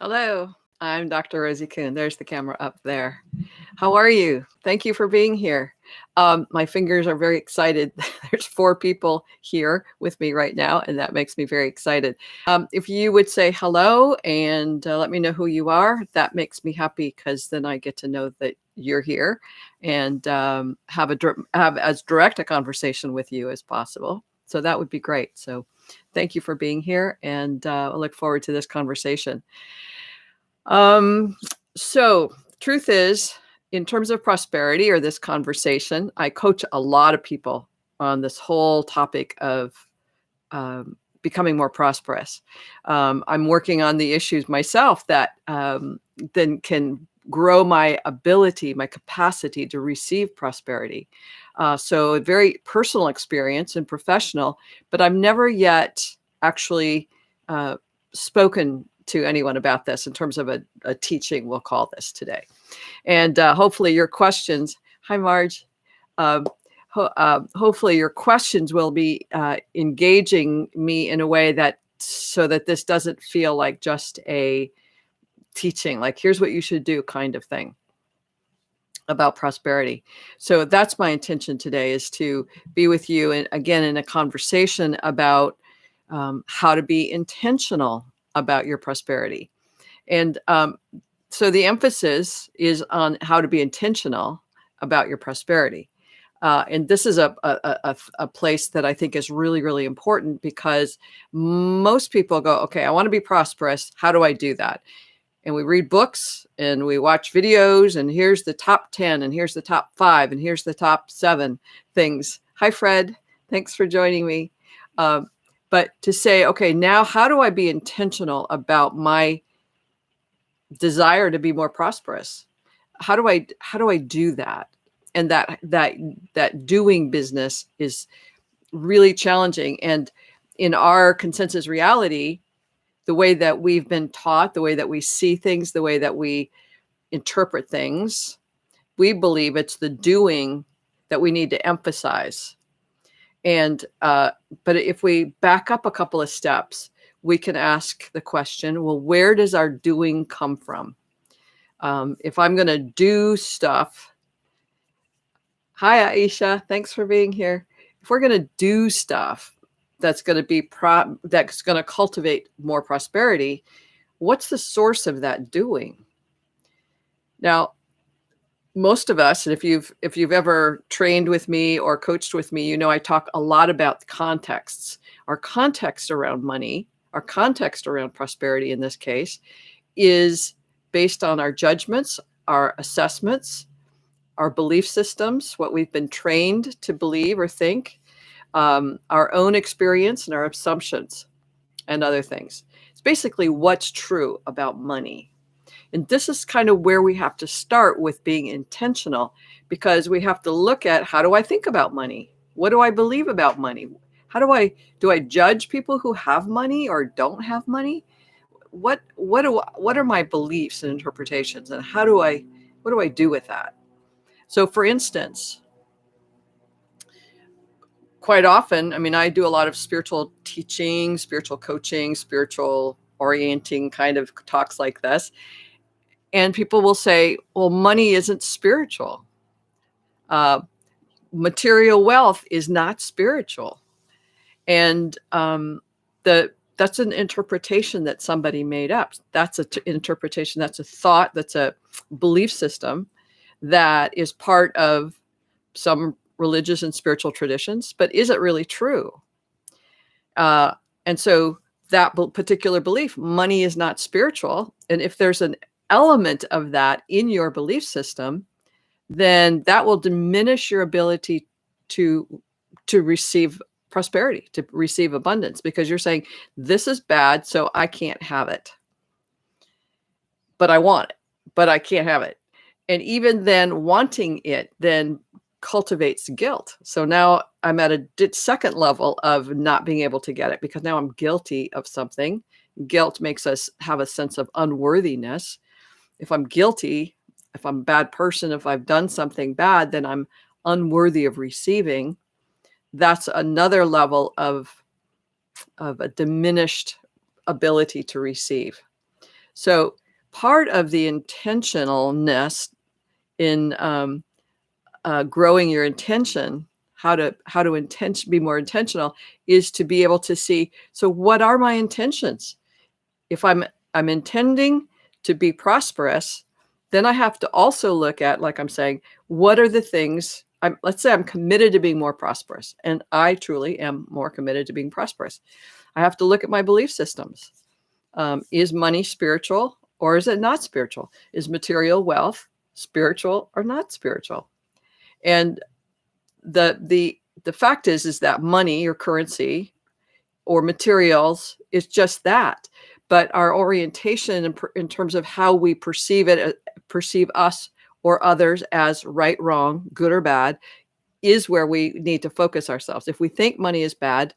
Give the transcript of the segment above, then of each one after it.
Hello, I'm Dr. Rosie Kuhn. There's the camera up there. How are you? Thank you for being here. My fingers are very excited. There's 4 people here with me right now, and that makes me very excited. If you would say hello and let me know who you are, that makes me happy because then I get to know that you're here and have as direct a conversation with you as possible. So that would be great. So thank you for being here, and I look forward to this conversation. So truth is, in terms of prosperity or this conversation, I coach a lot of people on this whole topic of becoming more prosperous. I'm working on the issues myself that then can grow my ability, my capacity to receive prosperity. So a very personal experience and professional, but I've never yet actually spoken to anyone about this in terms of a teaching, we'll call this today. And hopefully your questions, hi Marge, hopefully your questions will be engaging me in a way that so that this doesn't feel like just a teaching, like here's what you should do kind of thing about prosperity. So that's my intention today, is to be with you and again in a conversation about how to be intentional about your prosperity. And so the emphasis is on how to be intentional about your prosperity. And this is a place that I think is really, really important, because most people go, okay, I want to be prosperous. How do I do that? And we read books and we watch videos, and here's the top 10, and here's the top 5, and here's the top 7 things. Hi, Fred. Thanks for joining me. But to say, okay, now how do I be intentional about my desire to be more prosperous? How do I do that? And that doing business is really challenging. And in our consensus reality, the way that we've been taught, the way that we see things, the way that we interpret things, we believe it's the doing that we need to emphasize. And but if we back up a couple of steps, we can ask the question, well, where does our doing come from? If I'm going to do stuff, hi, Aisha, thanks for being here. If we're going to do stuff that's going to be that's going to cultivate more prosperity, what's the source of that doing? Now, most of us, and if you've ever trained with me or coached with me, you know I talk a lot about contexts. Our context around money, our context around prosperity in this case, is based on our judgments, our assessments, our belief systems, what we've been trained to believe or think, our own experience and our assumptions and other things. It's basically what's true about money. And this is kind of where we have to start with being intentional, because we have to look at, how do I think about money? What do I believe about money? How do I judge people who have money or don't have money? What are my beliefs and interpretations, and what do I do with that? So for instance, quite often, I mean, I do a lot of spiritual teaching, spiritual coaching, spiritual orienting kind of talks like this. And people will say, well, money isn't spiritual. Material wealth is not spiritual. And that's an interpretation that somebody made up. That's an interpretation, that's a thought, that's a belief system that is part of some religious and spiritual traditions, but is it really true? And so that particular belief, money is not spiritual. And if there's an element of that in your belief system, then that will diminish your ability to receive prosperity, to receive abundance, because you're saying, this is bad, so I can't have it. But I want it, but I can't have it. And even then wanting it then cultivates guilt. So now I'm at a second level of not being able to get it, because now I'm guilty of something. Guilt makes us have a sense of unworthiness. If I'm guilty, if I'm a bad person, if I've done something bad, then I'm unworthy of receiving. That's another level of a diminished ability to receive. So part of the intentionalness in growing your intention, how to be more intentional, is to be able to see, so what are my intentions? If I'm intending to be prosperous, then I have to also look at, like I'm saying, what are the things, let's say I'm committed to being more prosperous, and I truly am more committed to being prosperous. I have to look at my belief systems. Is money spiritual or is it not spiritual? Is material wealth spiritual or not spiritual? And the fact is that money or currency or materials is just that. But our orientation in terms of how we perceive it, perceive us or others as right, wrong, good or bad, is where we need to focus ourselves. If we think money is bad,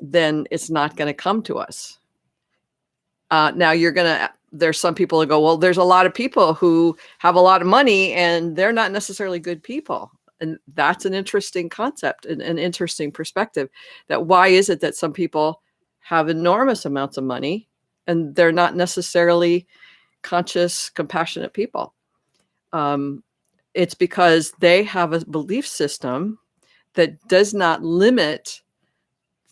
then it's not going to come to us. Now there's some people who go, well, there's a lot of people who have a lot of money and they're not necessarily good people. And that's an interesting concept and an interesting perspective, that why is it that some people have enormous amounts of money and they're not necessarily conscious, compassionate people? It's because they have a belief system that does not limit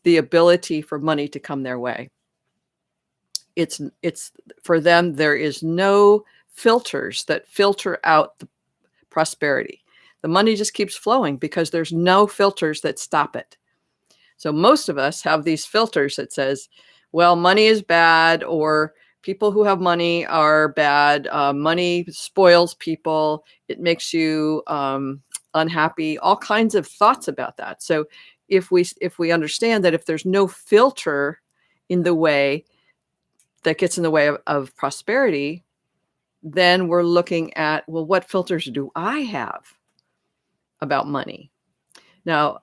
the ability for money to come their way. It's for them, there is no filters that filter out the prosperity. The money just keeps flowing because there's no filters that stop it. So most of us have these filters that says, well, money is bad, or people who have money are bad. Money spoils people. It makes you unhappy. All kinds of thoughts about that. So if we understand that if there's no filter in the way that gets in the way of prosperity, then we're looking at, well, what filters do I have about money? Now,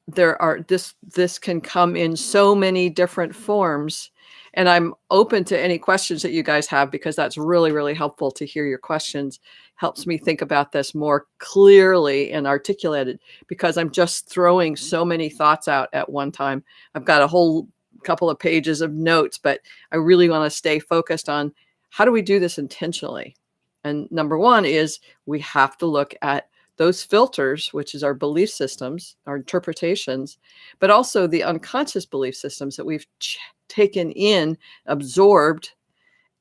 this can come in so many different forms, and I'm open to any questions that you guys have, because that's really, really helpful to hear your questions. Helps me think about this more clearly and articulated, because I'm just throwing so many thoughts out at one time. I've got a whole couple of pages of notes, but I really want to stay focused on how do we do this intentionally. And number one is we have to look at those filters, which is our belief systems, our interpretations, but also the unconscious belief systems that we've taken in, absorbed,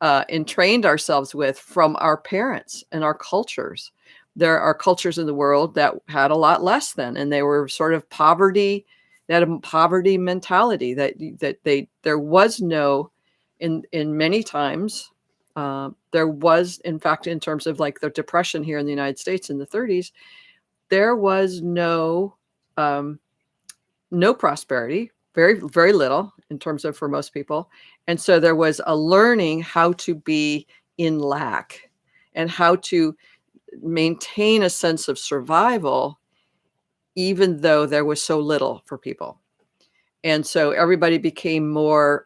and trained ourselves with from our parents and our cultures. There are cultures in the world that had a lot less than, and they were sort of poverty. They had a poverty mentality there was no, in many times, there was, in fact, in terms of like the Depression here in the United States in the 30s, there was no prosperity, very, very little in terms of for most people. And so there was a learning how to be in lack and how to maintain a sense of survival, even though there was so little for people. And so everybody became more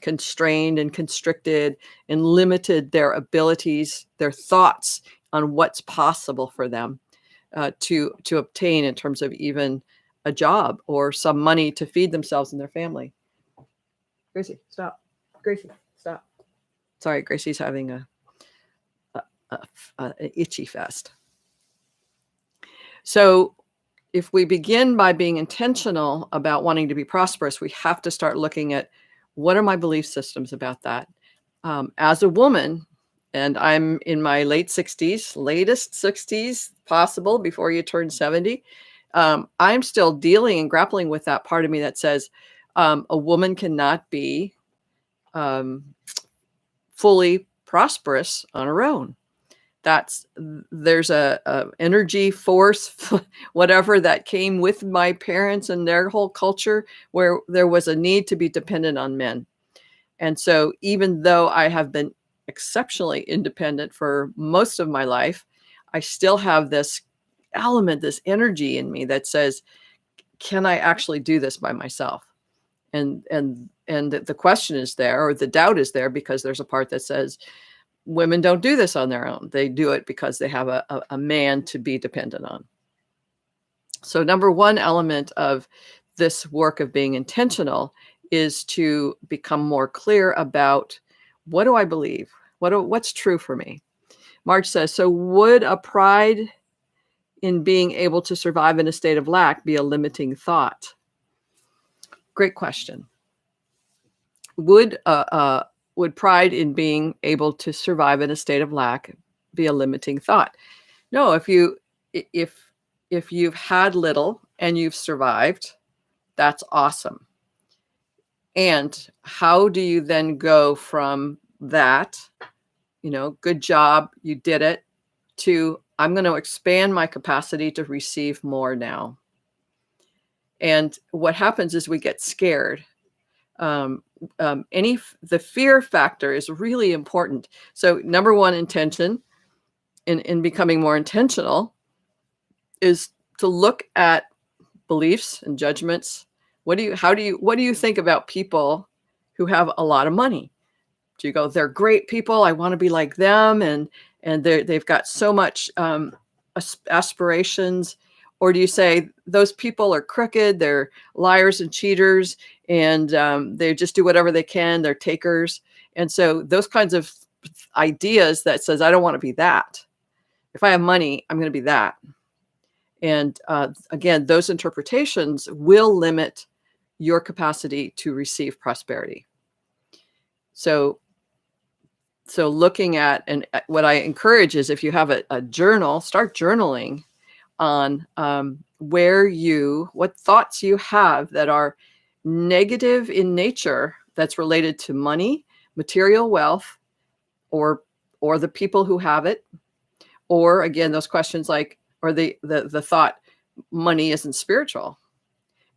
constrained and constricted and limited their abilities, their thoughts on what's possible for them to obtain in terms of even a job or some money to feed themselves and their family. Gracie, stop. Gracie, stop. Sorry, Gracie's having a itchy fest. So if we begin by being intentional about wanting to be prosperous, we have to start looking at what are my belief systems about that. As a woman, and I'm in my latest 60s possible before you turn 70, I'm still dealing and grappling with that part of me that says a woman cannot be fully prosperous on her own. There's a energy force, whatever, that came with my parents and their whole culture, where there was a need to be dependent on men. And so even though I have been exceptionally independent for most of my life, I still have this element, this energy in me that says, can I actually do this by myself? And the question is there, or the doubt is there, because there's a part that says, women don't do this on their own. They do it because they have a man to be dependent on. So number one element of this work of being intentional is to become more clear about, what do I believe? What's true for me? Marge says, so would a pride in being able to survive in a state of lack be a limiting thought? Great question. Would pride in being able to survive in a state of lack be a limiting thought? No, if you've had little and you've survived, that's awesome. And how do you then go from that, good job, you did it, to I'm going to expand my capacity to receive more now? And what happens is we get scared. The fear factor is really important. So number one, intention in becoming more intentional is to look at beliefs and judgments. What do you think about people who have a lot of money? Do you go, they're great people, I want to be like them, and they've got so much aspirations? Or do you say those people are crooked, they're liars and cheaters, and they just do whatever they can, they're takers? And so those kinds of ideas that says, I don't want to be that. If I have money, I'm going to be that. And again, those interpretations will limit your capacity to receive prosperity. So looking at, and what I encourage is, if you have a journal, start journaling on what thoughts you have that are negative in nature, that's related to money, material wealth, or the people who have it, or again, those questions like, or the thought, money isn't spiritual.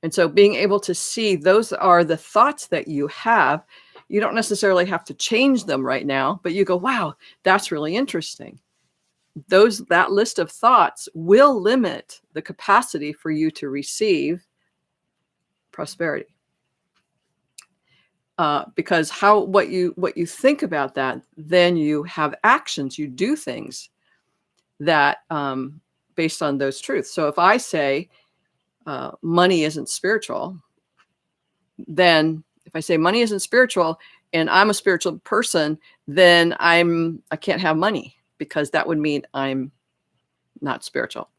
And so being able to see those are the thoughts that you have. You don't necessarily have to change them right now, but you go, wow, that's really interesting. That list of thoughts will limit the capacity for you to receive prosperity. Because what you think about that, then you have actions, you do things that based on those truths. So if I say money isn't spiritual, then if I say money isn't spiritual and I'm a spiritual person, then I can't have money, because that would mean I'm not spiritual.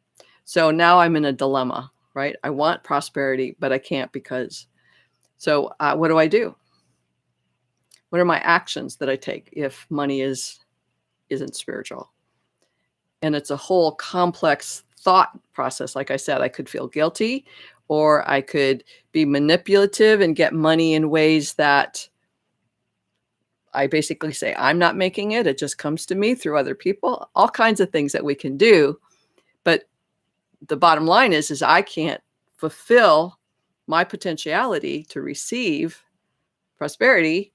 So now I'm in a dilemma, right? I want prosperity, but I can't because. So what do? What are my actions that I take if money isn't spiritual? And it's a whole complex thought process. Like I said, I could feel guilty, or I could be manipulative and get money in ways that I basically say, I'm not making it. It just comes to me through other people. All kinds of things that we can do. But the bottom line is I can't fulfill my potentiality to receive prosperity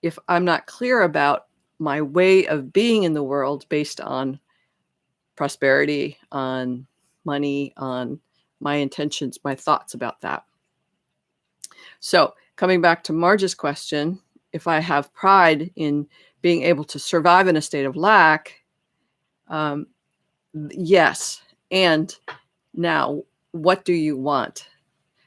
if I'm not clear about my way of being in the world based on prosperity, on money, on my intentions, my thoughts about that. So coming back to Marge's question, if I have pride in being able to survive in a state of lack, yes. And now, what do you want?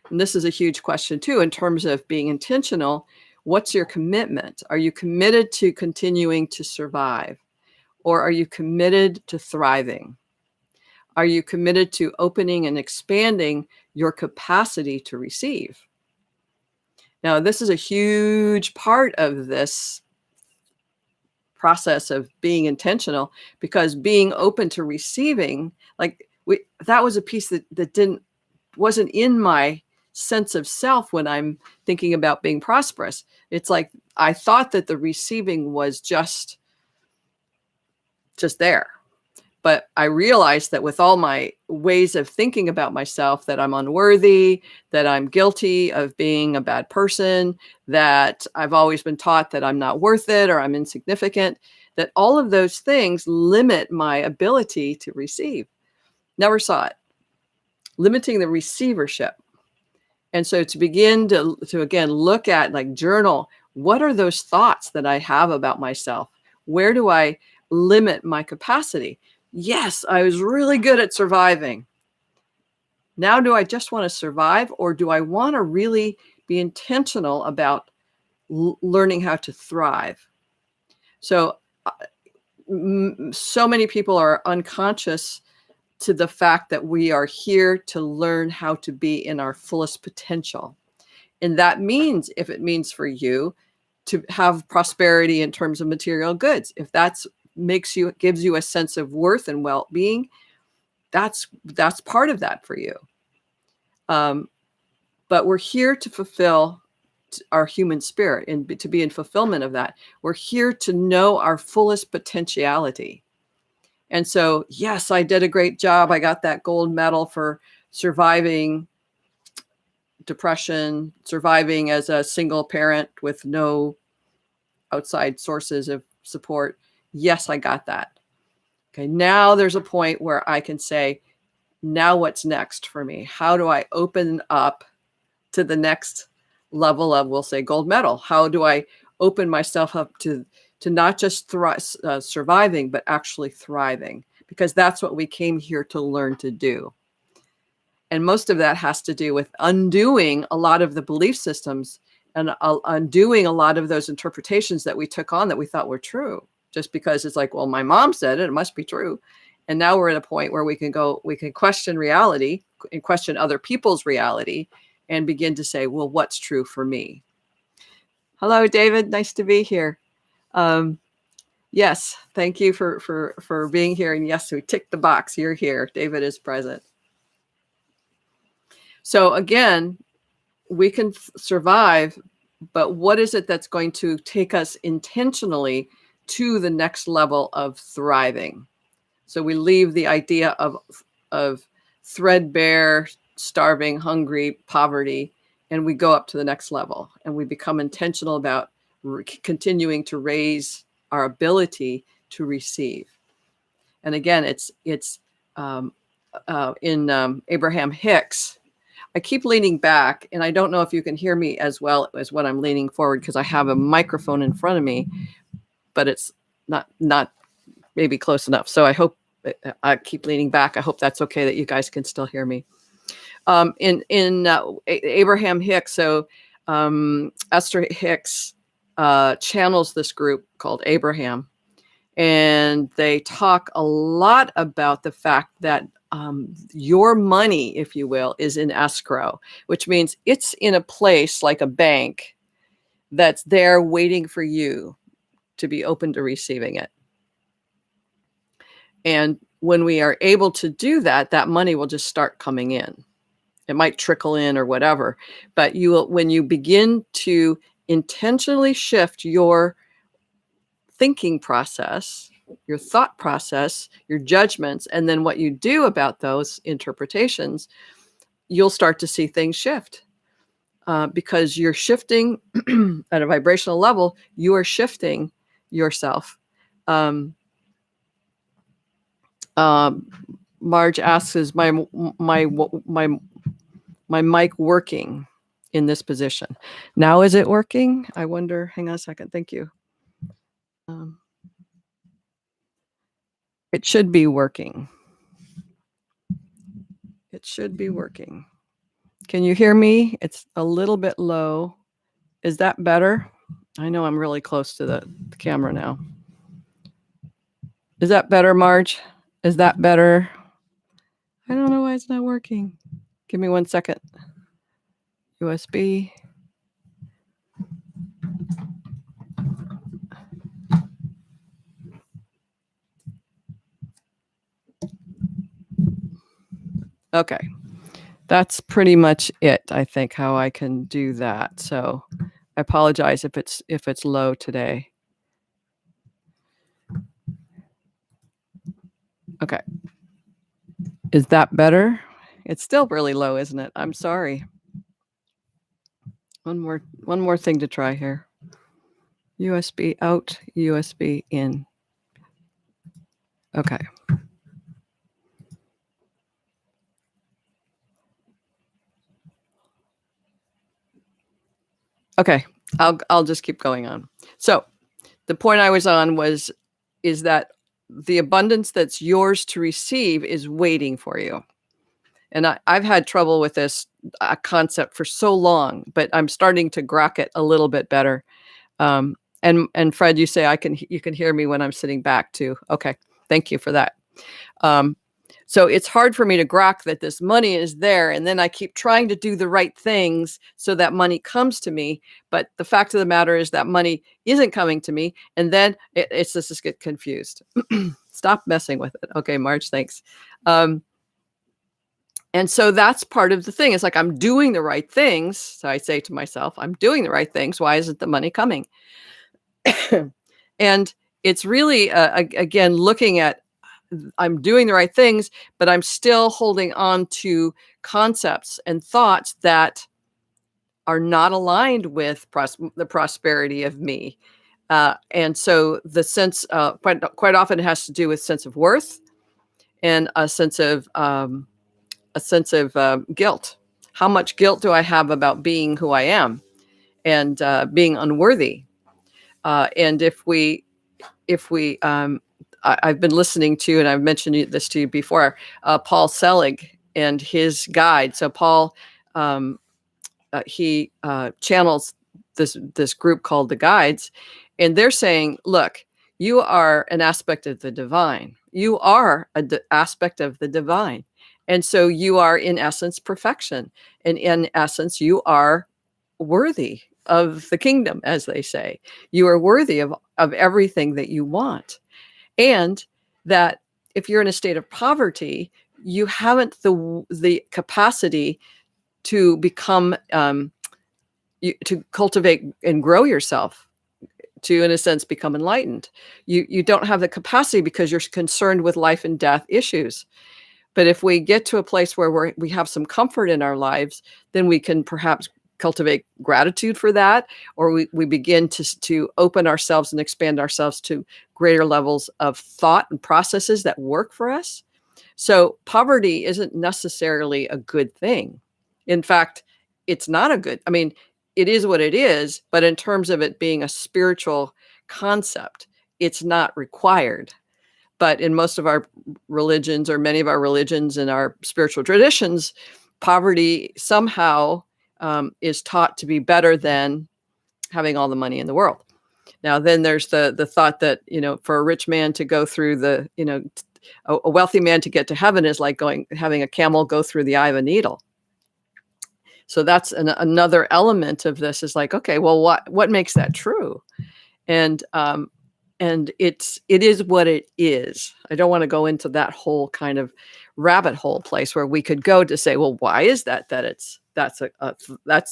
And this is a huge question too, in terms of being intentional. What's your commitment? Are you committed to continuing to survive? Or are you committed to thriving? Are you committed to opening and expanding your capacity to receive? Now, this is a huge part of this process of being intentional, because being open to receiving, that was a piece that wasn't in my sense of self when I'm thinking about being prosperous. It's like I thought that the receiving was just there. But I realized that with all my ways of thinking about myself, that I'm unworthy, that I'm guilty of being a bad person, that I've always been taught that I'm not worth it or I'm insignificant, that all of those things limit my ability to receive. Never saw it. Limiting the receivership. And so to begin to again, look at, like, journal, what are those thoughts that I have about myself? Where do I limit my capacity? Yes, I was really good at surviving. Now, do I just want to survive, or do I want to really be intentional about learning how to thrive. So, so many people are unconscious to the fact that we are here to learn how to be in our fullest potential. And that means, if it means for you to have prosperity in terms of material goods, if that's gives you a sense of worth and well-being, that's part of that for you. But we're here to fulfill our human spirit and to be in fulfillment of that. We're here to know our fullest potentiality. And so, yes, I did a great job. I got that gold medal for surviving depression, surviving as a single parent with no outside sources of support. Yes, I got that. Okay, now there's a point where I can say, now what's next for me? How do I open up to the next level of, we'll say, gold medal? How do I open myself up to not just surviving, but actually thriving? Because that's what we came here to learn to do. And most of that has to do with undoing a lot of the belief systems and undoing a lot of those interpretations that we took on that we thought were true, just because it's like, well, my mom said it, it must be true. And now we're at a point where we can question reality and question other people's reality and begin to say, well, what's true for me? Hello, David. Nice to be here. Yes, thank you for being here. And yes, we ticked the box. You're here. David is present. So again, we can survive, but what is it that's going to take us intentionally to the next level of thriving? So we leave the idea of threadbare, starving, hungry, poverty, and we go up to the next level, and we become intentional about continuing to raise our ability to receive. And again, it's in Abraham Hicks. I keep leaning back, and I don't know if you can hear me as well as what I'm leaning forward, because I have a microphone in front of me, but it's not maybe close enough. So I hope I keep leaning back. I hope that's okay, that you guys can still hear me. In Abraham Hicks, so Esther Hicks channels this group called Abraham, and they talk a lot about the fact that your money, if you will, is in escrow, which means it's in a place like a bank that's there waiting for you to be open to receiving it. And when we are able to do that, that money will just start coming in. It might trickle in or whatever, but when you begin to intentionally shift your thinking process, your thought process, your judgments, and then what you do about those interpretations, you'll start to see things shift. Because you're shifting at a vibrational level, you are shifting yourself. Marge asks, is my mic working in this position? Now is it working? I wonder. Hang on a second. Thank you. It should be working. It should be working. Can you hear me? It's a little bit low. Is that better? I know I'm really close to the camera now. Is that better, Marge? Is that better? I don't know why it's not working. Give me 1 second. USB. Okay. That's pretty much it, I think, how I can do that. So I apologize if it's low today. Okay. Is that better? It's still really low, isn't it? I'm sorry. One more thing to try here. USB out, USB in. Okay. Okay, I'll just keep going on. So the point I was on is that the abundance that's yours to receive is waiting for you. And I've had trouble with this a concept for so long, but I'm starting to grok it a little bit better. And Fred, you say you can hear me when I'm sitting back too. Okay, thank you for that. So it's hard for me to grok that this money is there, and then I keep trying to do the right things so that money comes to me. But the fact of the matter is that money isn't coming to me, and then it's just get confused. Stop messing with it. Okay, Marge, thanks. And so that's part of the thing. It's like I'm doing the right things. So I say to myself, I'm doing the right things. Why isn't the money coming? And it's really, again, looking at I'm doing the right things, but I'm still holding on to concepts and thoughts that are not aligned with the prosperity of me. And so the sense, quite often, it has to do with sense of worth and a sense of guilt. How much guilt do I have about being who I am and being unworthy? And I've been listening to, and I've mentioned this to you before, Paul Selig and his guide. So Paul, he channels this group called the Guides, and they're saying, look, you are an aspect of the divine. You are an aspect of the divine. And so you are, in essence, perfection. And in essence, you are worthy of the kingdom, as they say. You are worthy of everything that you want. And that if you're in a state of poverty, you haven't the capacity to become, to cultivate and grow yourself, to, in a sense, become enlightened. You don't have the capacity because you're concerned with life and death issues. But if we get to a place where we have some comfort in our lives, then we can perhaps cultivate gratitude for that, or we begin to open ourselves and expand ourselves to greater levels of thought and processes that work for us. So poverty isn't necessarily a good thing. In fact, it's not a good, I mean, it is what it is, but in terms of it being a spiritual concept, it's not required. But in most of our religions, or many of our religions and our spiritual traditions, poverty somehow is taught to be better than having all the money in the world. Now, then there's the thought that, for a rich man to go through a wealthy man to get to heaven is like having a camel go through the eye of a needle. So that's another element of this, is like, okay, well, what makes that true? And it is what it is. I don't want to go into that whole kind of rabbit hole place where we could go to say, well, why is that that's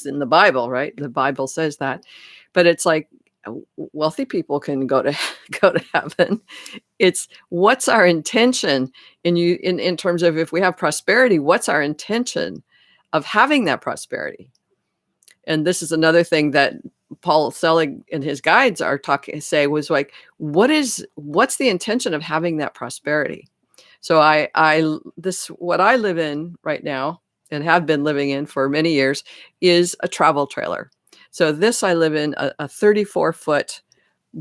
in the Bible, right? The Bible says that, but it's like wealthy people can go to heaven. It's what's our intention in terms of, if we have prosperity, what's our intention of having that prosperity? And this is another thing that Paul Selig and his guides was like, what's the intention of having that prosperity? So what I live in right now and have been living in for many years is a travel trailer. So this, I live in a 34-foot,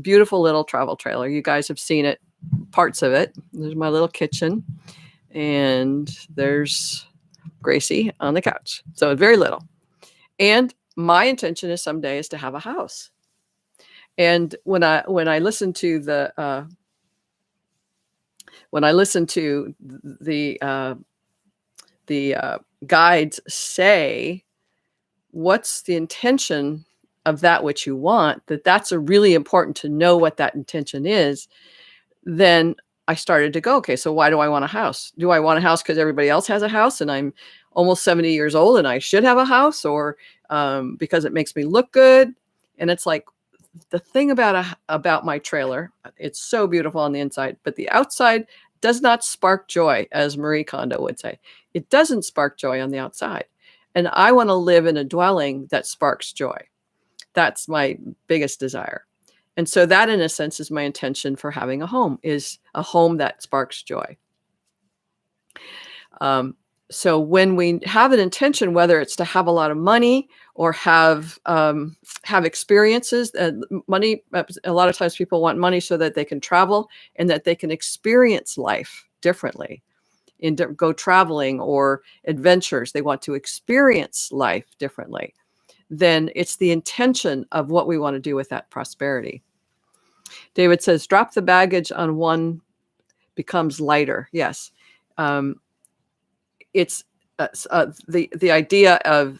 beautiful little travel trailer. You guys have seen it, parts of it. There's my little kitchen, and there's Gracie on the couch. So very little. And my intention is someday is to have a house. And when I listen to the guides say, what's the intention of that which you want, that's a really important to know what that intention is. Then I started to go, okay, so why do I want a house? Do I want a house because everybody else has a house and I'm almost 70 years old and I should have a house, or because it makes me look good? And it's like, the thing about my trailer, it's so beautiful on the inside, but the outside does not spark joy, as Marie Kondo would say. It doesn't spark joy on the outside. And I want to live in a dwelling that sparks joy. That's my biggest desire. And so that, in a sense, is my intention for having a home, is a home that sparks joy. So when we have an intention, whether it's to have a lot of money or have experiences, money, a lot of times people want money so that they can travel and that they can experience life differently. go traveling or adventures. They want to experience life differently. Then it's the intention of what we want to do with that prosperity. David says, drop the baggage on one becomes lighter. Yes. It's the idea of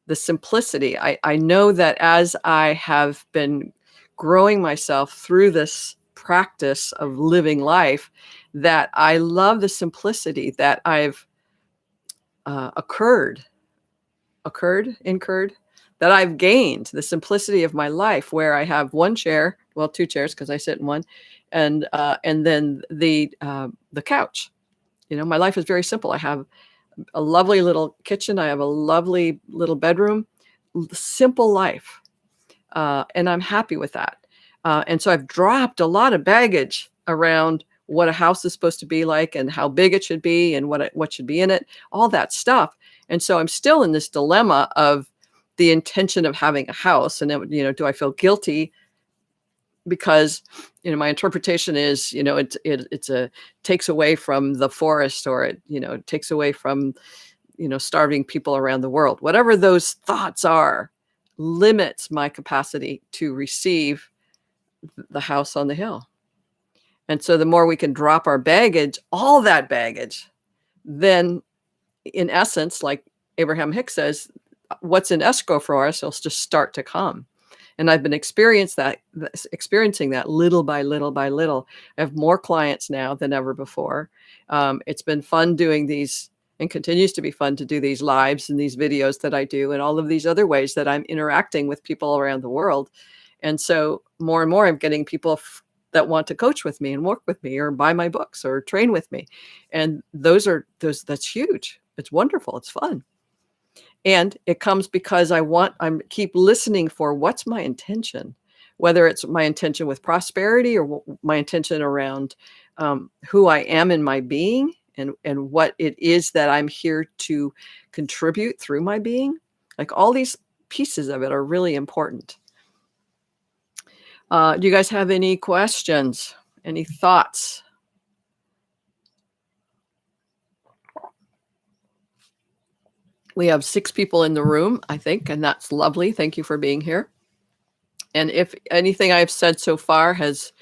the simplicity. I know that as I have been growing myself through this practice of living life, that I love the simplicity that I've incurred, that I've gained, the simplicity of my life, where I have one chair, well, two chairs because I sit in one, and then the couch. My life is very simple. I have a lovely little kitchen. I have a lovely little bedroom, simple life. And I'm happy with that. And so I've dropped a lot of baggage around what a house is supposed to be like and how big it should be and what should be in it, all that stuff. And so I'm still in this dilemma of the intention of having a house. And, do I feel guilty? Because, my interpretation is, it's takes away from the forest, or it takes away from, starving people around the world. Whatever those thoughts are, limits my capacity to receive the house on the hill. And so the more we can drop our baggage, all that baggage, then in essence, like Abraham Hicks says, what's in escrow for us will just start to come. And I've been experiencing that little by little by little. I have more clients now than ever before. It's been fun doing these, and continues to be fun to do these lives and these videos that I do, and all of these other ways that I'm interacting with people around the world. And so more and more I'm getting people that want to coach with me and work with me or buy my books or train with me. And that's huge. It's wonderful. It's fun. And it comes because I keep listening for what's my intention, whether it's my intention with prosperity or my intention around who I am in my being and what it is that I'm here to contribute through my being. Like, all these pieces of it are really important. Do you guys have any questions? Any thoughts? We have 6 people in the room, I think, and that's lovely. Thank you for being here. And if anything I've said so far has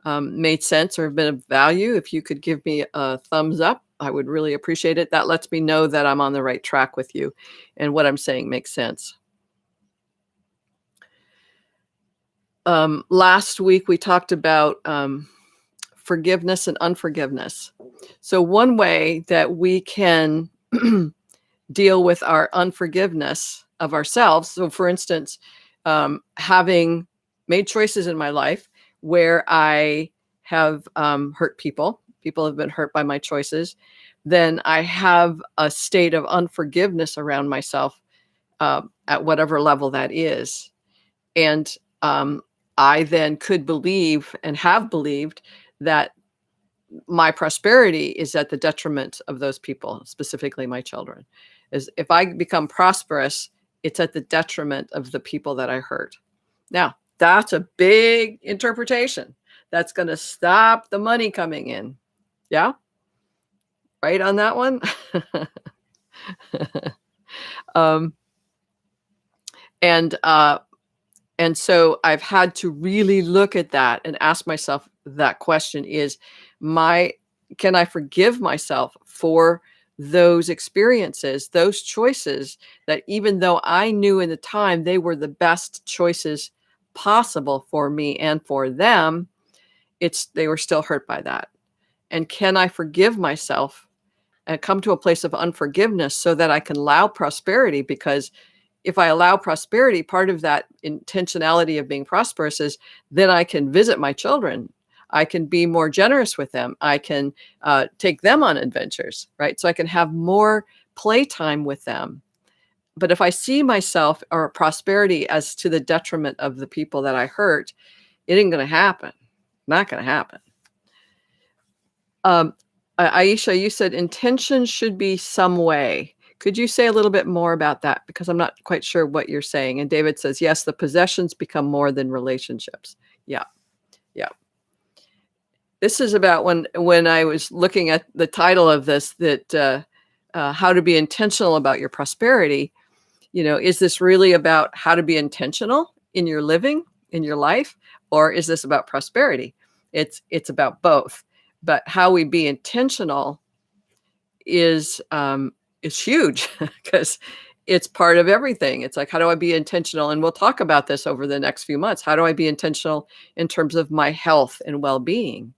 made sense or been of value, if you could give me a thumbs up, I would really appreciate it. That lets me know that I'm on the right track with you and what I'm saying makes sense. Last week, we talked about forgiveness and unforgiveness. So one way that we can deal with our unforgiveness of ourselves. So for instance, having made choices in my life where I have hurt people have been hurt by my choices, then I have a state of unforgiveness around myself at whatever level that is. And I then could believe and have believed that my prosperity is at the detriment of those people, specifically my children. Is if I become prosperous, it's at the detriment of the people that I hurt. Now, that's a big interpretation. That's going to stop the money coming in. Yeah? Right on that one? And so I've had to really look at that and ask myself that question is, can I forgive myself for those experiences, those choices that even though I knew in the time they were the best choices possible for me and for them, they were still hurt by that. And can I forgive myself and come to a place of unforgiveness so that I can allow prosperity? Because if I allow prosperity, part of that intentionality of being prosperous is then I can visit my children. I can be more generous with them. I can take them on adventures, right? So I can have more playtime with them. But if I see myself or prosperity as to the detriment of the people that I hurt, it ain't going to happen. Not going to happen. Aisha, you said intention should be some way. Could you say a little bit more about that? Because I'm not quite sure what you're saying. And David says, yes, the possessions become more than relationships. Yeah. Yeah. This is about when I was looking at the title of this, that how to be intentional about your prosperity. Is this really about how to be intentional in your living, in your life, or is this about prosperity? It's about both. But how we be intentional is huge because it's part of everything. It's like, how do I be intentional? And we'll talk about this over the next few months. How do I be intentional in terms of my health and well-being?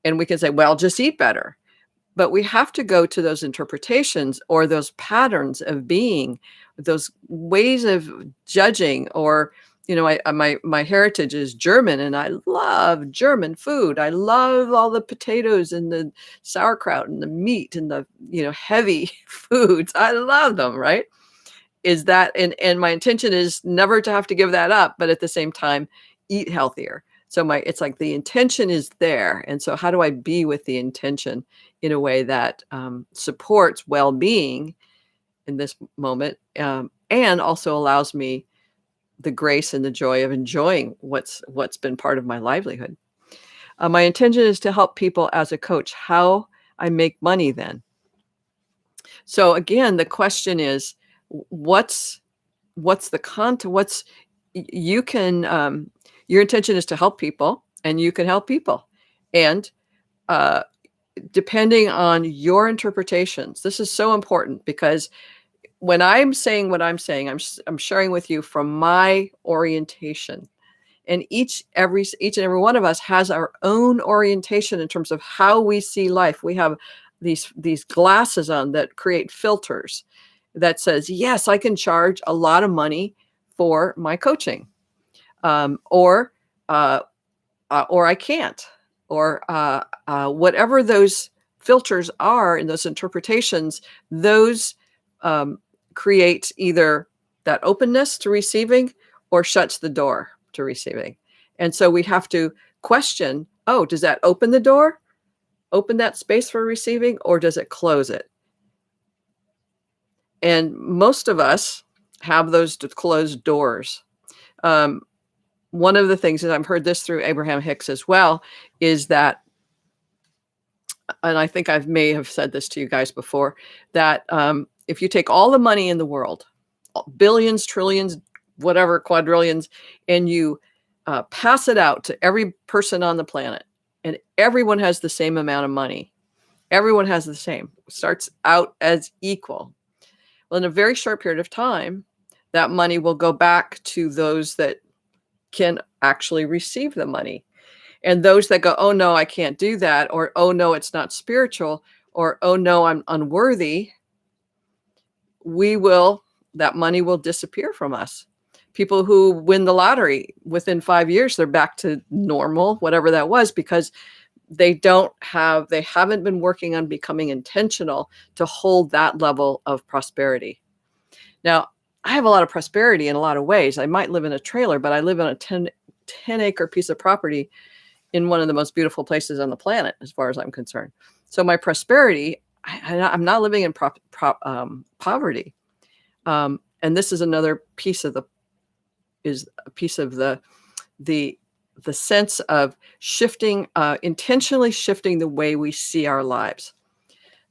And we can say, well, just eat better. But we have to go to those interpretations or those patterns of being, those ways of judging, or, my heritage is German and I love German food. I love all the potatoes and the sauerkraut and the meat and the, heavy foods. I love them, right? Is that, and my intention is never to have to give that up, but at the same time, eat healthier. So it's like the intention is there. And so how do I be with the intention in a way that supports well-being in this moment, and also allows me the grace and the joy of enjoying what's been part of my livelihood. My intention is to help people as a coach. How I make money then. So again, the question is, what's the content? You can, your intention is to help people, and you can help people. And depending on your interpretations, this is so important, because when I'm saying what I'm saying, I'm sharing with you from my orientation. And each and every one of us has our own orientation in terms of how we see life. We have these glasses on that create filters that says, yes, I can charge a lot of money for my coaching, or I can't, or whatever those filters are in those interpretations. Those create either that openness to receiving or shuts the door to receiving. And so we have to question, oh, does that open the door, open that space for receiving, or does it close it? And most of us have those closed doors. One of the things, and I've heard this through Abraham Hicks as well, is that, and I think may have said this to you guys before, that if you take all the money in the world, billions, trillions, whatever, quadrillions, and you pass it out to every person on the planet, and everyone has the same amount of money, everyone has the same, starts out as equal. Well, in a very short period of time, that money will go back to those that can actually receive the money. And those that go, oh no, I can't do that, or oh no, it's not spiritual, or oh no, I'm unworthy, that money will disappear from us. People who win the lottery, within 5 years, they're back to normal, whatever that was, because they haven't been working on becoming intentional to hold that level of prosperity. Now, I have a lot of prosperity in a lot of ways. I might live in a trailer, but I live on a 10-acre piece of property in one of the most beautiful places on the planet, as far as I'm concerned. So my prosperity, I'm not living in poverty. And this is another piece of the sense of shifting, intentionally shifting the way we see our lives.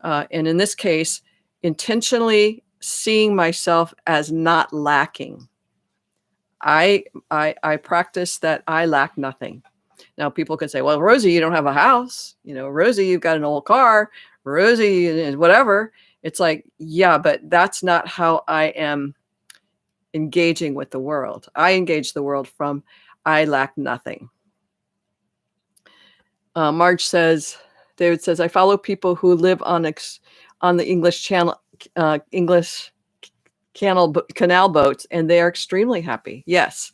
And in this case, intentionally seeing myself as not lacking. I practice that I lack nothing. Now, people can say, well, Rosie, you don't have a house. Rosie, you've got an old car. Rosie, whatever. It's like, yeah, but that's not how I am engaging with the world. I engage the world from, I lack nothing. David says, I follow people who live on the English Channel, canal boats, and they are extremely happy. Yes.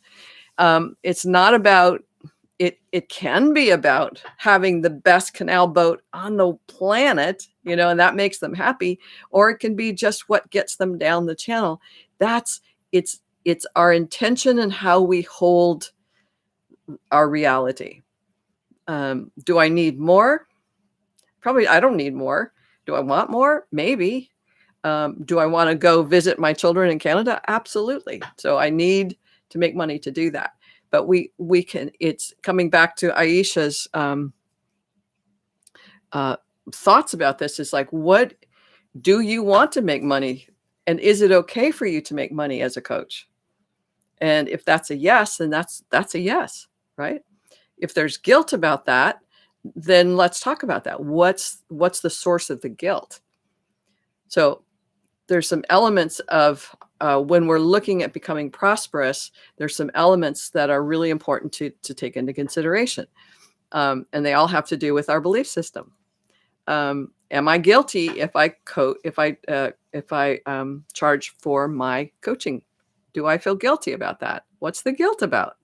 It's not about it. It can be about having the best canal boat on the planet, and that makes them happy, or it can be just what gets them down the channel. It's our intention and how we hold our reality. Do I need more? Probably I don't need more. Do I want more? Maybe. Do I want to go visit my children in Canada? Absolutely. So I need to make money to do that. But we can, it's coming back to Aisha's thoughts about this is like, what do you want to make money? And is it okay for you to make money as a coach? And if that's a yes, then that's a yes, right? If there's guilt about that, then let's talk about that. What's the source of the guilt? So there's some elements of when we're looking at becoming prosperous, there's some elements that are really important to take into consideration. And they all have to do with our belief system. Am I guilty if I charge for my coaching? Do I feel guilty about that? What's the guilt about?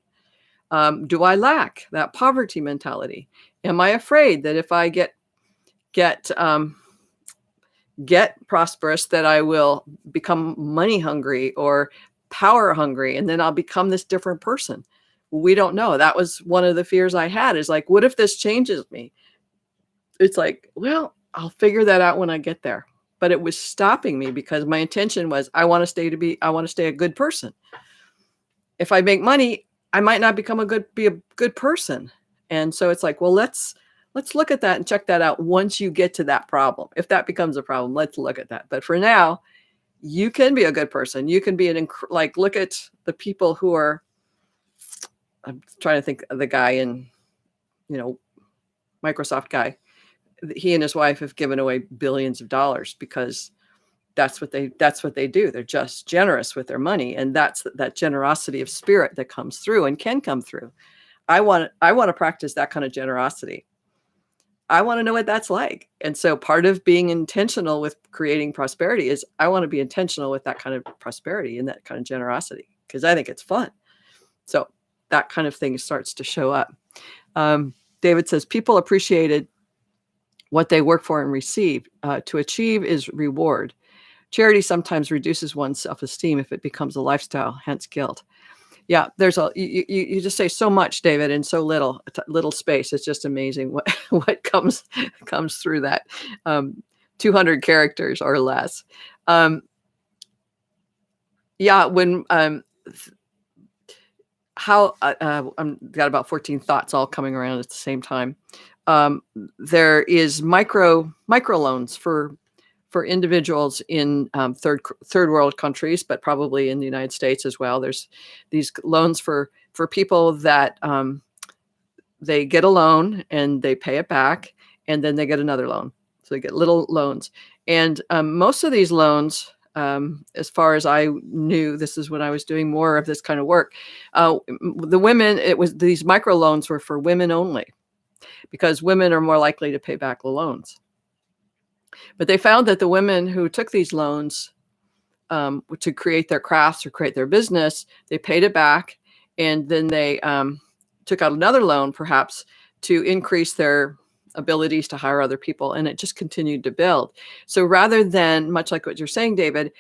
Do I lack that poverty mentality? Am I afraid that if I get prosperous, that I will become money hungry or power hungry, and then I'll become this different person? We don't know. That was one of the fears I had, is like, what if this changes me? It's like, well, I'll figure that out when I get there. But it was stopping me because my intention was, I want to stay a good person. If I make money, I might not be a good person. And so it's like, well, let's look at that and check that out once you get to that problem. If that becomes a problem, let's look at that. But for now, you can be a good person. You can be look at the people who are, I'm trying to think of the guy in, Microsoft guy. He and his wife have given away billions of dollars because that's what they do. They're just generous with their money. And that's that generosity of spirit that comes through and can come through. I want to practice that kind of generosity. I want to know what that's like. And so part of being intentional with creating prosperity is I want to be intentional with that kind of prosperity and that kind of generosity, because I think it's fun. So that kind of thing starts to show up. David says, people appreciated what they work for and receive. To achieve is reward. Charity sometimes reduces one's self-esteem if it becomes a lifestyle, hence guilt. Yeah, you just say so much, David, in so little space. It's just amazing what comes through that. 200 characters or less. Yeah, when how I'm got about 14 thoughts all coming around at the same time. There is micro loans for individuals in third world countries, but probably in the United States as well. There's these loans for people that they get a loan and they pay it back, and then they get another loan. So they get little loans. And most of these loans, as far as I knew, this is when I was doing more of this kind of work, the women, these micro loans were for women only, because women are more likely to pay back the loans. But they found that the women who took these loans to create their crafts or create their business, they paid it back, and then they took out another loan, perhaps to increase their abilities to hire other people, and it just continued to build. So rather than, much like what you're saying, David,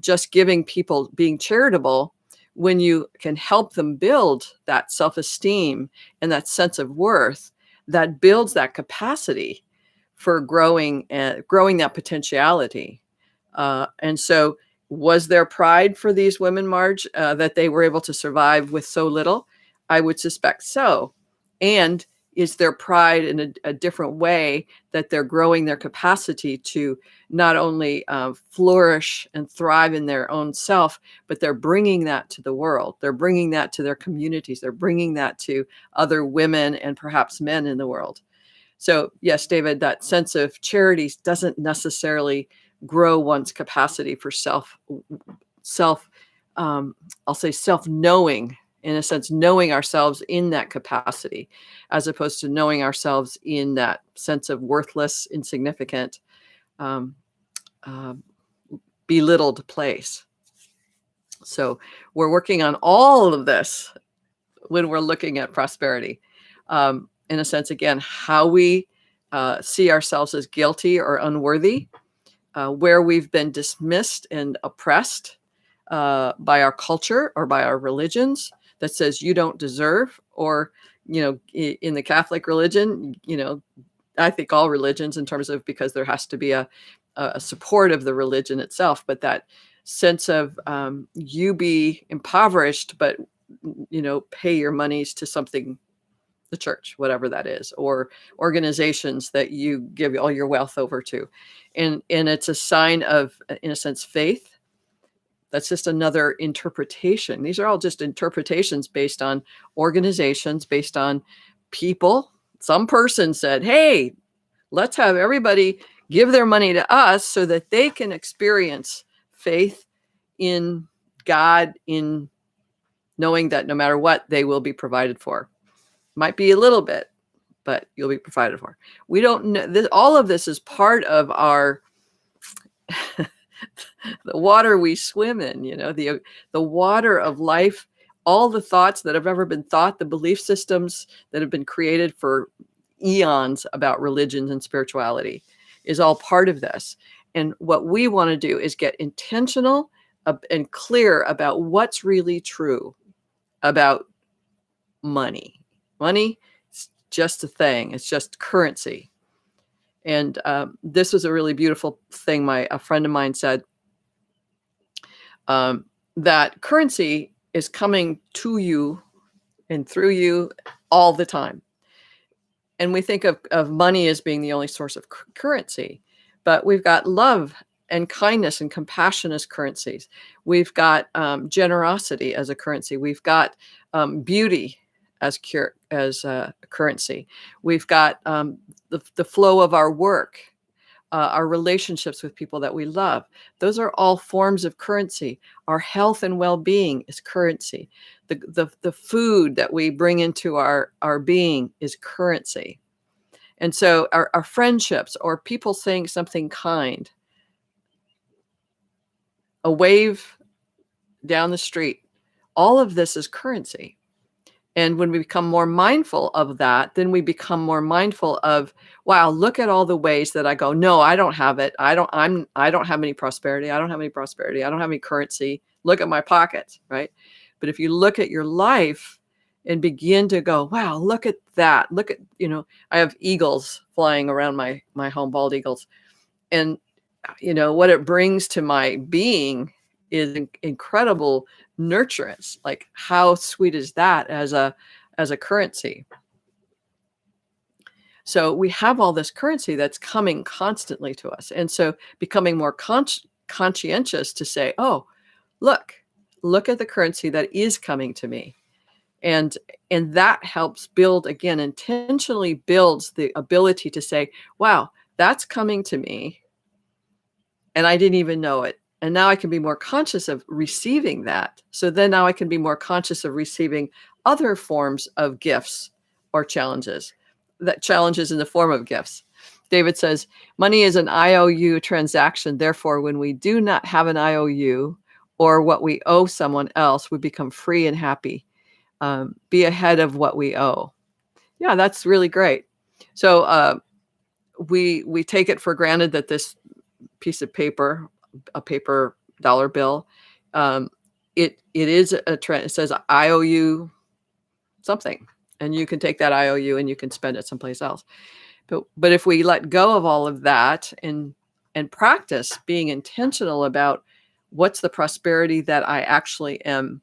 just giving people, being charitable, when you can help them build that self-esteem and that sense of worth, that builds that capacity for growing that potentiality. And so was there pride for these women, Marge, that they were able to survive with so little? I would suspect so. And is there pride in a different way, that they're growing their capacity to not only flourish and thrive in their own self, but they're bringing that to the world. They're bringing that to their communities. They're bringing that to other women and perhaps men in the world. So yes, David, that sense of charity doesn't necessarily grow one's capacity for I'll say self-knowing, in a sense, knowing ourselves in that capacity, as opposed to knowing ourselves in that sense of worthless, insignificant, belittled place. So we're working on all of this when we're looking at prosperity. In a sense, again, how we see ourselves as guilty or unworthy, where we've been dismissed and oppressed by our culture or by our religions that says you don't deserve, or, in the Catholic religion, I think all religions, in terms of, because there has to be a support of the religion itself, but that sense of you be impoverished, but, pay your monies to something the church, whatever that is, or organizations that you give all your wealth over to. And it's a sign of, in a sense, faith. That's just another interpretation. These are all just interpretations based on organizations, based on people. Some person said, hey, let's have everybody give their money to us so that they can experience faith in God, in knowing that no matter what, they will be provided for. Might be a little bit, but you'll be provided for. We don't know. All of this is part of our the water we swim in, the water of life, all the thoughts that have ever been thought, the belief systems that have been created for eons about religions and spirituality is all part of this. And what we want to do is get intentional and clear about what's really true about money. Money is just a thing. It's just currency. And this was a really beautiful thing. A friend of mine said that currency is coming to you and through you all the time. And we think of money as being the only source of currency, but we've got love and kindness and compassion as currencies. We've got generosity as a currency. We've got beauty as currency. We've got the flow of our work, our relationships with people that we love. Those are all forms of currency. Our health and well-being is currency. The food that we bring into our being is currency. And so our friendships, or people saying something kind, a wave down the street, all of this is currency. And when we become more mindful of that, then we become more mindful of, wow, look at all the ways that I go, no, I don't have it. I don't have any prosperity. I don't have any prosperity. I don't have any currency. Look at my pockets, right? But if you look at your life and begin to go, wow, look at that. Look at, I have eagles flying around my home, bald eagles. And, what it brings to my being is incredible nurturance. Like, how sweet is that as a currency? So we have all this currency that's coming constantly to us. And so becoming more conscientious to say, oh, look at the currency that is coming to me. And that helps build, again, intentionally builds the ability to say, wow, that's coming to me, and I didn't even know it. And now I can be more conscious of receiving that. So then now I can be more conscious of receiving other forms of gifts or challenges in the form of gifts. David says, money is an IOU transaction. Therefore, when we do not have an IOU or what we owe someone else, we become free and happy. Be ahead of what we owe. Yeah, that's really great. So we take it for granted that this piece of paper, a paper dollar bill, it is it says I owe you something, and you can take that IOU and you can spend it someplace else. But if we let go of all of that and practice being intentional about what's the prosperity that I actually am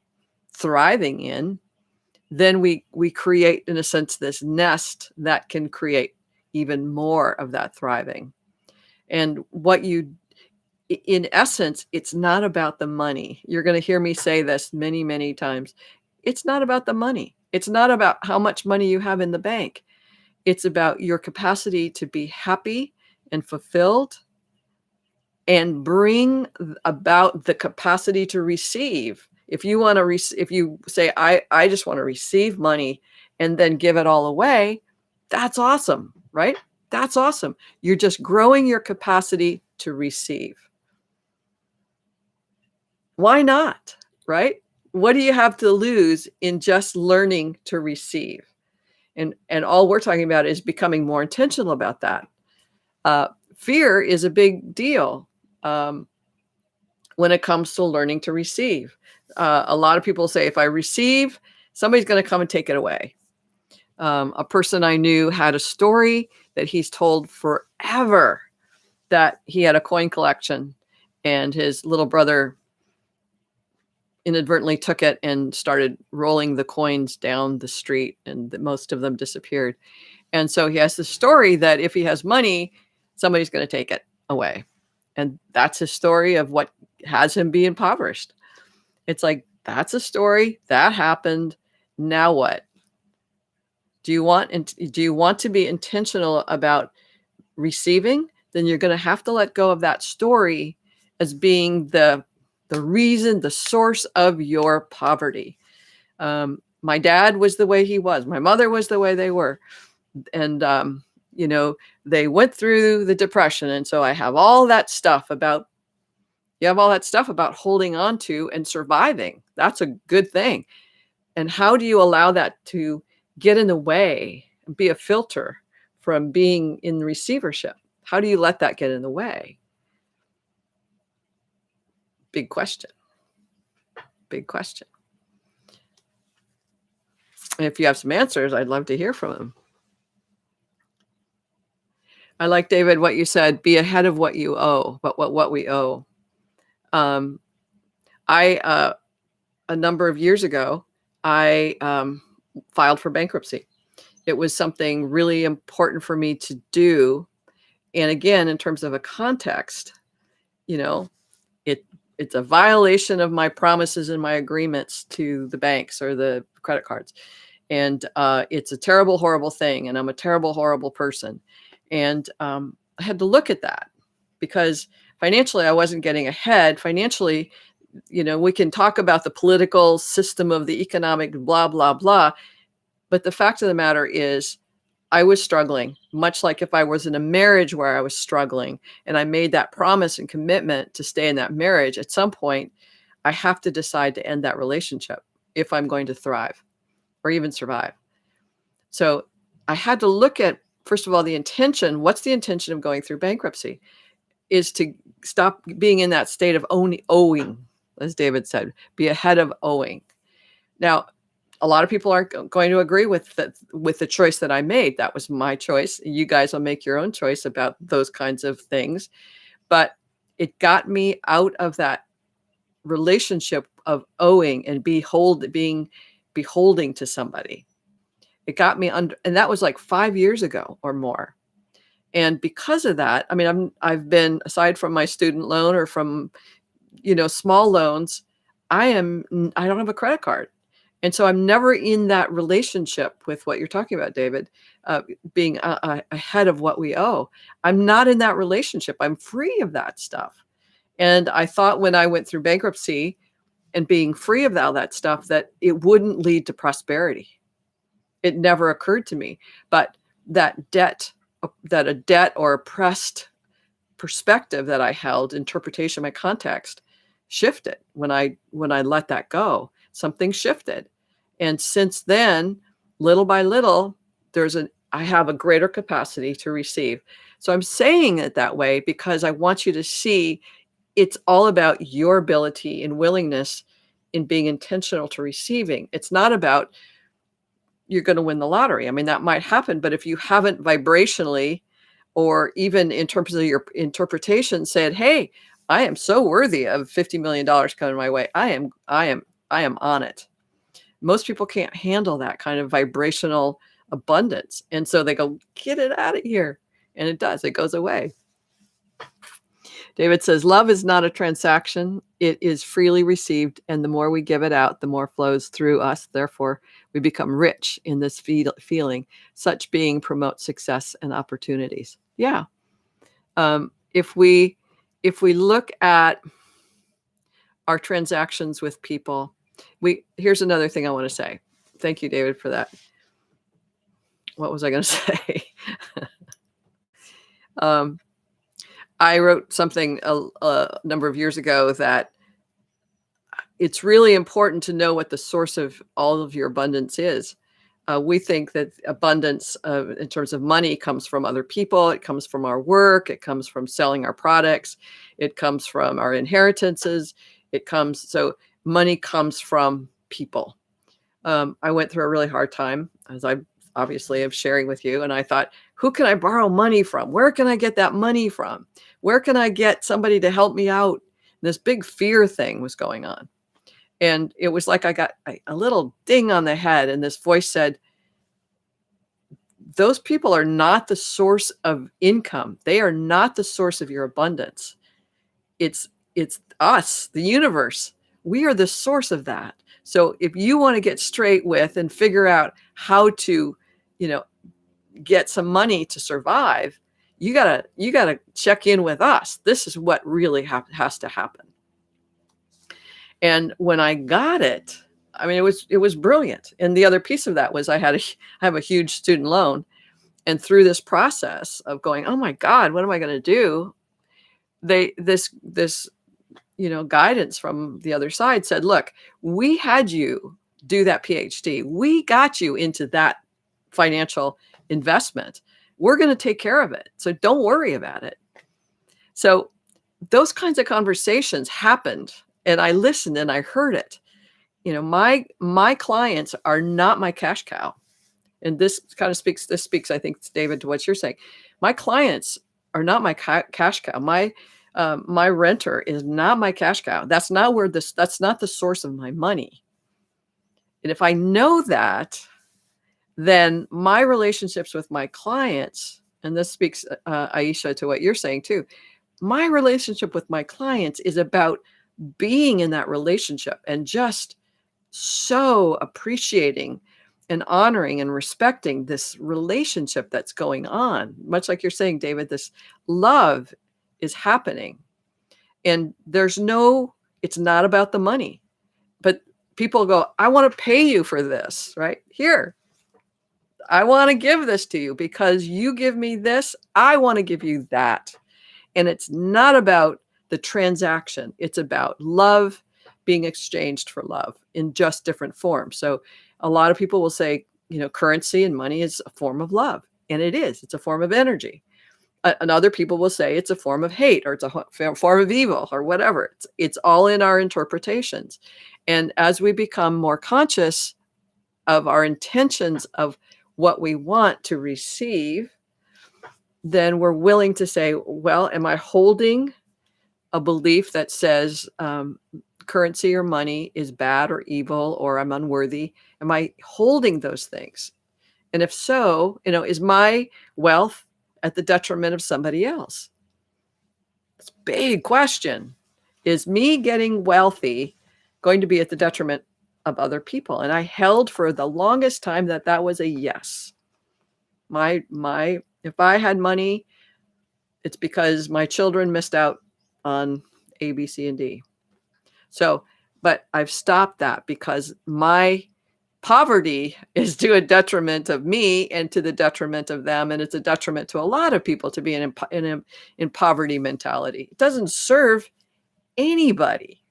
thriving in, then we create, in a sense, this nest that can create even more of that thriving. And in essence, it's not about the money. You're going to hear me say this many, many times. It's not about the money. It's not about how much money you have in the bank. It's about your capacity to be happy and fulfilled and bring about the capacity to receive. If you want to, if you say, I just want to receive money and then give it all away, that's awesome, right? That's awesome. You're just growing your capacity to receive. Why not, right? What do you have to lose in just learning to receive? And all we're talking about is becoming more intentional about that. Fear is a big deal when it comes to learning to receive. A lot of people say, if I receive, somebody's going to come and take it away. A person I knew had a story that he's told forever, that he had a coin collection and his little brother inadvertently took it and started rolling the coins down the street, and most of them disappeared. And so he has the story that if he has money, somebody's going to take it away. And that's his story of what has him be impoverished. It's like, that's a story that happened. Now what? Do you want to be intentional about receiving? Then you're going to have to let go of that story as being the reason, the source of your poverty. My dad was the way he was. My mother was the way they were. And, they went through the Depression. And so I have all that stuff about, holding on to and surviving. That's a good thing. And how do you allow that to get in the way and be a filter from being in receivership? How do you let that get in the way? Big question. Big question. And if you have some answers, I'd love to hear from them. I like, David, what you said, be ahead of what you owe, but what we owe. A number of years ago, I filed for bankruptcy. It was something really important for me to do. And again, in terms of a context, it's a violation of my promises and my agreements to the banks or the credit cards. And it's a terrible, horrible thing. And I'm a terrible, horrible person. And I had to look at that because financially, I wasn't getting ahead. Financially, we can talk about the political system of the economic blah, blah, blah. But the fact of the matter is, I was struggling, much like if I was in a marriage where I was struggling and I made that promise and commitment to stay in that marriage. At some point, I have to decide to end that relationship if I'm going to thrive or even survive. So I had to look at, first of all, the intention. What's the intention of going through bankruptcy? Is to stop being in that state of owing, as David said, be ahead of owing. Now, a lot of people aren't going to agree with the choice that I made. That was my choice. You guys will make your own choice about those kinds of things. But it got me out of that relationship of owing and being beholding to somebody. It got me under, and that was like 5 years ago or more. And because of that, I mean, I've been, aside from my student loan or from, small loans, I don't have a credit card. And so I'm never in that relationship with what you're talking about, David, being ahead of what we owe. I'm not in that relationship. I'm free of that stuff. And I thought when I went through bankruptcy and being free of all that stuff, that it wouldn't lead to prosperity. It never occurred to me. But that a debt or oppressed perspective that I held, interpretation, my context, shifted when I let that go. Something shifted. And since then, little by little, I have a greater capacity to receive. So I'm saying it that way because I want you to see it's all about your ability and willingness in being intentional to receiving. It's not about you're going to win the lottery. I mean, that might happen, but if you haven't vibrationally or even in terms of your interpretation said, hey, I am so worthy of $50 million coming my way. I am on it. Most people can't handle that kind of vibrational abundance. And so they go, get it out of here. And it does. It goes away. David says, love is not a transaction. It is freely received. And the more we give it out, the more flows through us. Therefore, we become rich in this feeling. Such being promotes success and opportunities. Yeah. If we look at our transactions with people, here's another thing I want to say. Thank you, David, for that. What was I going to say? I wrote something a number of years ago that it's really important to know what the source of all of your abundance is. We think that abundance in terms of money comes from other people. It comes from our work. It comes from selling our products. It comes from our inheritances. So money comes from people. I went through a really hard time, as I obviously am sharing with you. And I thought, who can I borrow money from? Where can I get that money from? Where can I get somebody to help me out? And this big fear thing was going on. And it was like I got a little ding on the head, and this voice said, those people are not the source of income. They are not the source of your abundance. It's us, the universe. We are the source of that. So if you want to get straight with and figure out how to, you know, get some money to survive, you gotta check in with us. This is what really has to happen. And when I got it, I mean, it was brilliant. And the other piece of that was I have a huge student loan, and through this process of going, oh my God, what am I going to do? This guidance from the other side said, look, we had you do that PhD. We got you into that financial investment. We're going to take care of it. So don't worry about it. So those kinds of conversations happened, and I listened and I heard it. My clients are not my cash cow. And this speaks, I think, David, to what you're saying. My clients are not my cash cow. My renter is not my cash cow. That's not the source of my money. And if I know that, then my relationships with my clients, and this speaks, Aisha, to what you're saying too, my relationship with my clients is about being in that relationship and just so appreciating and honoring and respecting this relationship that's going on. Much like you're saying, David, this love is happening. And it's not about the money. But people go, I want to pay you for this, right? Here, I want to give this to you because you give me this. I want to give you that. And it's not about the transaction. It's about love being exchanged for love in just different forms. So a lot of people will say, currency and money is a form of love. And it is. It's a form of energy. And other people will say it's a form of hate, or it's a form of evil, or whatever. It's all in our interpretations. And as we become more conscious of our intentions of what we want to receive, then we're willing to say, well, am I holding a belief that says currency or money is bad or evil, or I'm unworthy? Am I holding those things? And if so, is my wealth at the detriment of somebody else? It's a big question. Is me getting wealthy going to be at the detriment of other people? And I held for the longest time that was a yes. If I had money, it's because my children missed out on A, B, C, and D. So, but I've stopped that because my poverty is to a detriment of me and to the detriment of them. And it's a detriment to a lot of people to be in poverty mentality. It doesn't serve anybody.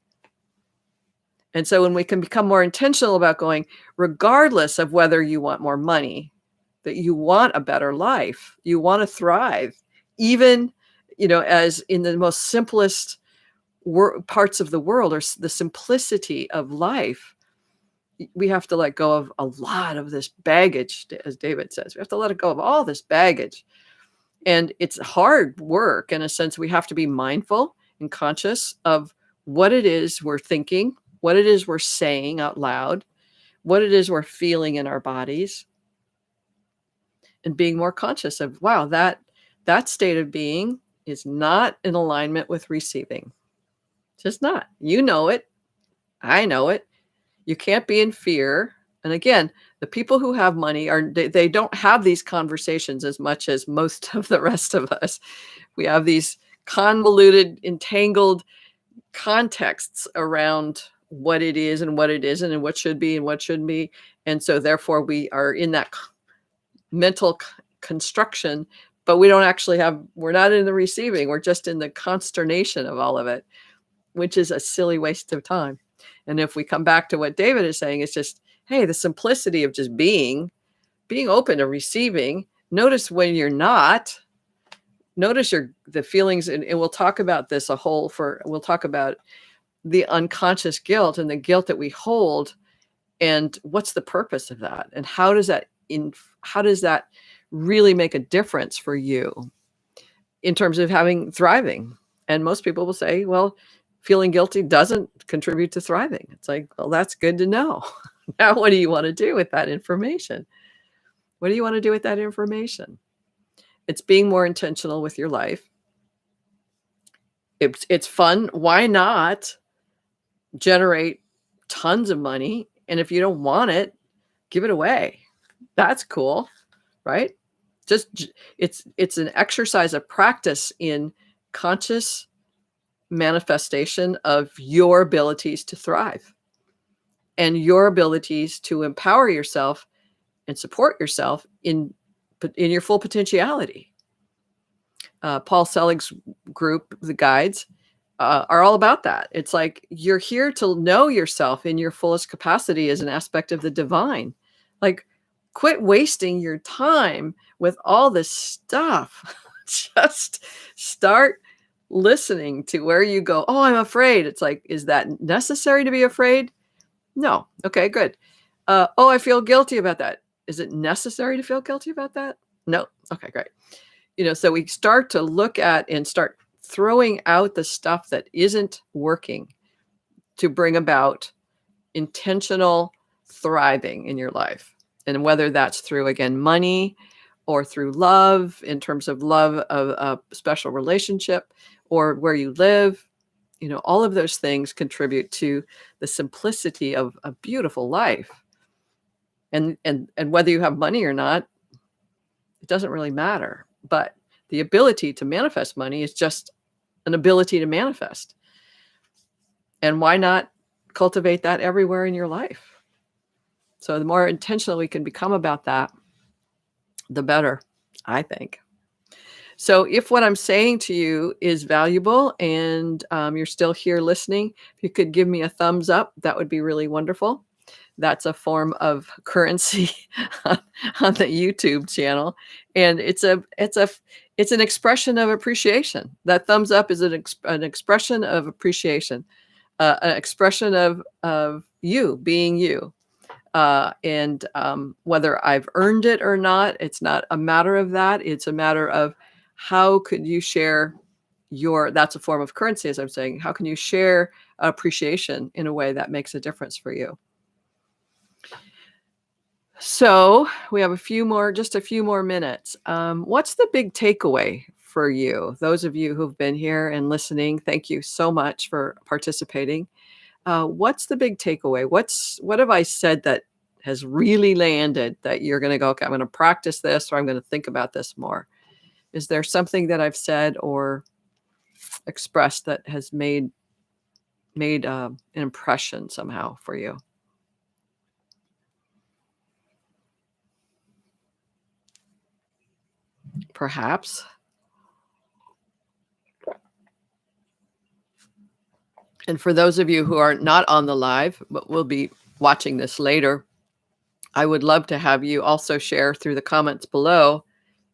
And so when we can become more intentional about going, regardless of whether you want more money, that you want a better life, you want to thrive, even, as in the most simplest parts of the world, or the simplicity of life, we have to let go of a lot of this baggage, as David says. We have to let go of all this baggage. And it's hard work. In a sense, we have to be mindful and conscious of what it is we're thinking, what it is we're saying out loud, what it is we're feeling in our bodies, and being more conscious of, wow, that state of being is not in alignment with receiving. Just not. You know it. I know it. You can't be in fear. And again, the people who have money they don't have these conversations as much as most of the rest of us. We have these convoluted, entangled contexts around what it is and what it isn't, and what should be and what shouldn't be. And so therefore we are in that mental construction, but we're not in the receiving. We're just in the consternation of all of it, which is a silly waste of time. And if we come back to what David is saying, it's just, hey, the simplicity of just being open to receiving. Notice when you're not. Notice the feelings, and we'll talk about this we'll talk about the unconscious guilt and the guilt that we hold, and what's the purpose of that, and how does that really make a difference for you in terms of thriving. And most people will say, well, feeling guilty doesn't contribute to thriving. It's like, well, that's good to know. Now, what do you want to do with that information? What do you want to do with that information? It's being more intentional with your life. It's fun. Why not generate tons of money? And if you don't want it, give it away. That's cool, right? It's an exercise of practice in conscious manifestation of your abilities to thrive and your abilities to empower yourself and support yourself in your full potentiality. Paul Selig's group, the guides, are all about that. It's like you're here to know yourself in your fullest capacity as an aspect of the divine. Like, quit wasting your time with all this stuff. Just start listening to where you go, oh, I'm afraid. It's like, is that necessary to be afraid? No. Okay, good. Oh, I feel guilty about that. Is it necessary to feel guilty about that? No. Okay, great. So we start to look at and start throwing out the stuff that isn't working to bring about intentional thriving in your life. And whether that's through, again, money or through love, in terms of love of a special relationship or where you live, all of those things contribute to the simplicity of a beautiful life. And whether you have money or not, it doesn't really matter. But the ability to manifest money is just an ability to manifest. And why not cultivate that everywhere in your life? So the more intentional we can become about that, the better, I think. So if what I'm saying to you is valuable and you're still here listening, if you could give me a thumbs up, that would be really wonderful. That's a form of currency on the YouTube channel. And it's an expression of appreciation. That thumbs up is an expression of appreciation, an expression of you being you. And whether I've earned it or not, it's not a matter of that. It's a matter of how could you share that's a form of currency, as I'm saying. How can you share appreciation in a way that makes a difference for you? So we have just a few more minutes. What's the big takeaway for you? Those of you who've been here and listening, thank you so much for participating. What's the big takeaway? What have I said that has really landed that you're going to go, okay, I'm going to practice this, or I'm going to think about this more? Is there something that I've said or expressed that has made an impression somehow for you? Perhaps. And for those of you who are not on the live, but will be watching this later, I would love to have you also share through the comments below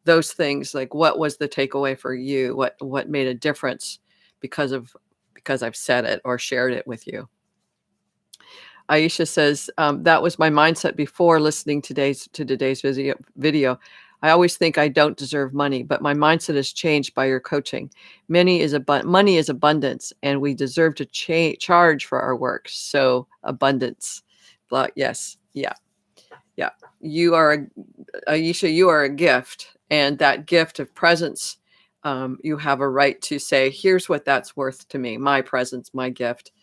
those things, like what was the takeaway for you? What made a difference because I've said it or shared it with you? Aisha says, that was my mindset before listening to today's video. I always think I don't deserve money, but my mindset has changed by your coaching. Money is abundance, and we deserve to charge for our work. So abundance. But yes. Yeah. Aisha, you are a gift, and that gift of presence, you have a right to say, here's what that's worth to me, my presence, my gift,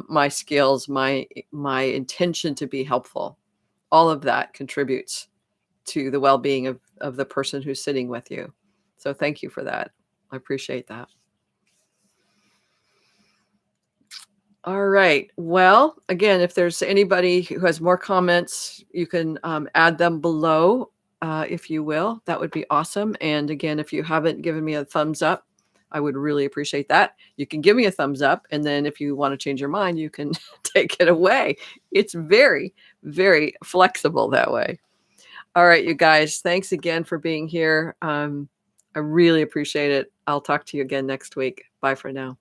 my skills, my intention to be helpful. All of that contributes to the well-being of the person who's sitting with you. So thank you for that. I appreciate that. All right. Well, again, if there's anybody who has more comments, you can add them below, if you will. That would be awesome. And again, if you haven't given me a thumbs up, I would really appreciate that. You can give me a thumbs up, and then if you want to change your mind, you can take it away. It's very, very flexible that way. All right, you guys, thanks again for being here. I really appreciate it. I'll talk to you again next week. Bye for now.